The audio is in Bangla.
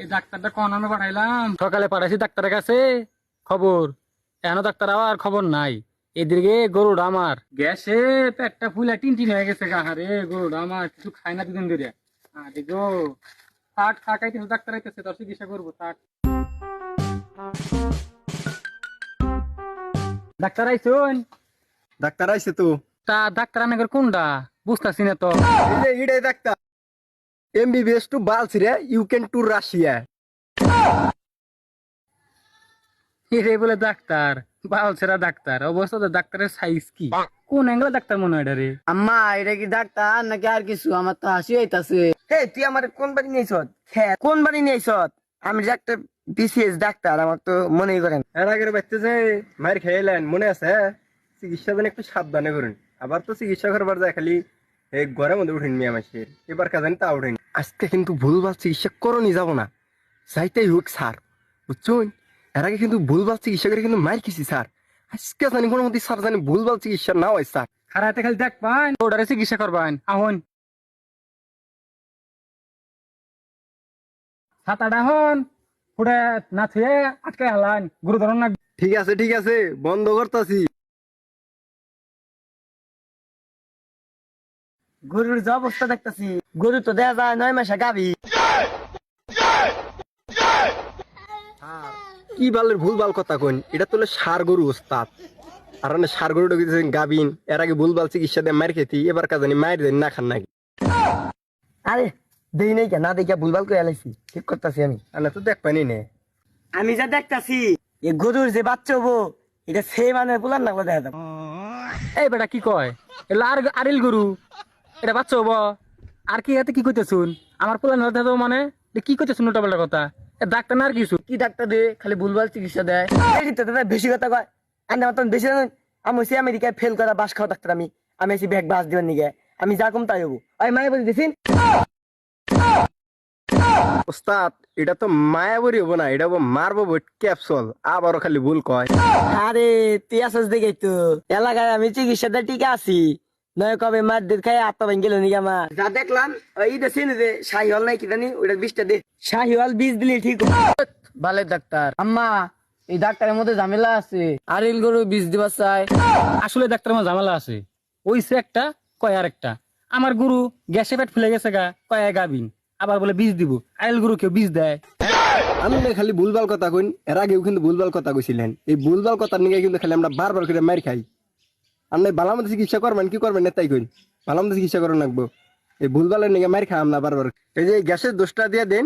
এই ডাক্তারটা কোন আমি পাঠাইলাম, সকালে পাঠাইছি ডাক্তারের কাছে খবর, এখনো ডাক্তার আবার খবর নাই। এদিকে গরুটা আমার গ্যাসে পেটটা ফুলে টিনটিন হয়ে গেছে গাহারে, গরুটা আমার কিছু খায় না দুদিন ধরে। আরে গো থাক থাক, আইতেছে ডাক্তার আইতেছে, তোর চিকিৎসা করবো থাক। ডাক্তার আইসুন। ডাক্তার আইছে তো। তা ডাক্তার আনাগর কোনটা বুঝতেছি না তো। এই যে ইডাই ডাক্তার, এমবিবিএস টু বালছিরে ইউ ক্যান টু রাশিয়া। এরে বলে ডাক্তার, বালছেরা ডাক্তার, অবস্থা তো ডাক্তারের সাইজ কি, কোন অ্যাঙ্গেলে ডাক্তার মনে হয় এটা রে? আম্মা এটা কি ডাক্তার নাকি আর কিছু? আমার তো হাসি হইতাছে। হে তুই আমার কোন বাড়ি নিয়েছত? হ্যাঁ কোন বাড়ি নিয়েছত? আমি যে একটা বিসিএস ডাক্তার, আমার তো মনেই করেন। এর আগের বাচ্চা যে মায়ের খেয়েলেন মনে আছে? চিকিৎসা যেন একটু সাবধানে করুন। আবার তো চিকিৎসা করবার যায় খালি এই ঘরের মধ্যে উঠেন মিয়া মাসের, এবার কাজানি তা উঠেন। আজকে কিন্তু ভুলভাল চিকিৎসা করনি যাব না, যাইতেই হোক স্যার, বুঝছেন? এর আগে কিন্তু ভুলভাল চিকিৎসা করে কিন্তু মার খেয়েছি স্যার। আজকে জানি কোনো মধ্যে স্যার জানি ভুলভাল চিকিৎসা না হয় স্যার। খারাতে খালি দেখবান, ওটারে চিকিৎসা করবান। আহন ছাতাটা হন পুরা না ছুঁয়ে আটকে হালান, গুরুধর না। ঠিক আছে ঠিক আছে, বন্ধ করতেছি। গরুর যে অবস্থা দেখতেছি, গরু তো দেয়া যায় 9 মাসে গাভী। কি বালের ভুলভাল কথা কইন, এটা তো সার গরু ওস্তাদ। আর সার গরুটা গাবিন, এর আগে ভুলভাল চিকিৎসা দিয়ে মার খেতি, এবার কাজানি মায়ের দেন না খান নাকি? আরে দেই নাই কেন, না দেখে ভুলভাল করে এলাইছি, ঠিক করতেছি আমি। আনা তো দেখ পানি নে। আমি যা দেখতাছি এই গরুর যে বাচ্চা হবো, এটা সে মানে পুলার না দেখা যাবে। এই বেটা কি কয়, এলা আর আরিল গরু, এটা বাচ্চা হবো? আর কি হাতে কি কইতেছুন? আমার পোলা নড়তে তো মানে এ কি কইতেছুন ওটা বেলা কথা? এ ডাক্তার না আর কিছু? কি ডাক্তার দে খালি ভুলভাল চিকিৎসা দেয়, এই তো দাদা বেশি কথা কয়। আর আমার তখন বেশি জানেন, আমি হচ্ছে আমেরিকায় ফেল করা বাস খাওয়া ডাক্তার। আমি আমি এসে ব্যাগ বাস দিবার নিগে, আমি যা কম তাই হবো। আমি মায়ে বলে দিয়েছি ওস্তাদ এটা তো মায়াবরি হবো না, এটা হবো মারবো ক্যাপসুল। আবারও খালি ভুল কয়। আরে তুই আসস দেখে তো এলাকায় আমি চিকিৎসা দিয়ে টিকে আছি, নয় কবে মার দিয়ে খাই আত্মা ভেঙে গেল নিকে আমার। যা দেখলাম ওইটা চিনি যে শাহিওয়াল নাই কি জানি, ওইটা 20টা দে, শাহিওয়াল 20 দিলে ঠিক হবে। ভালো ডাক্তার। আম্মা এই ডাক্তারের মধ্যে ঝামেলা আছে, আরিল গরু বীজ দিবা চাই। আসলে ডাক্তার আমার ঝামেলা আছে, ওইসে একটা কয় আর একটা। আমার গরু গ্যাসে পেট ফুলে গেছে গা, কয় গাবিন, আবার বলে বীজ দিব। আইল গরু কেউ বীজ দেয়? আমি খালি ভুলভাল কথা কইন, এর আগেও কিন্তু ভুলভাল কথা কইছিলেন। এই ভুলভাল কথার নিয়ে কিন্তু খালি আমরা বারবার করে মার খাই। আপনি ভালো মতো চিকিৎসা করবেন, কি করবেন না তাই কইন, ভালো মতো চিকিৎসা করেন রাখবো। এই ভুলভালের নিয়ে মার খাই আমরা বারবার। এই যে গ্যাসের দোষটা দিয়ে দেন,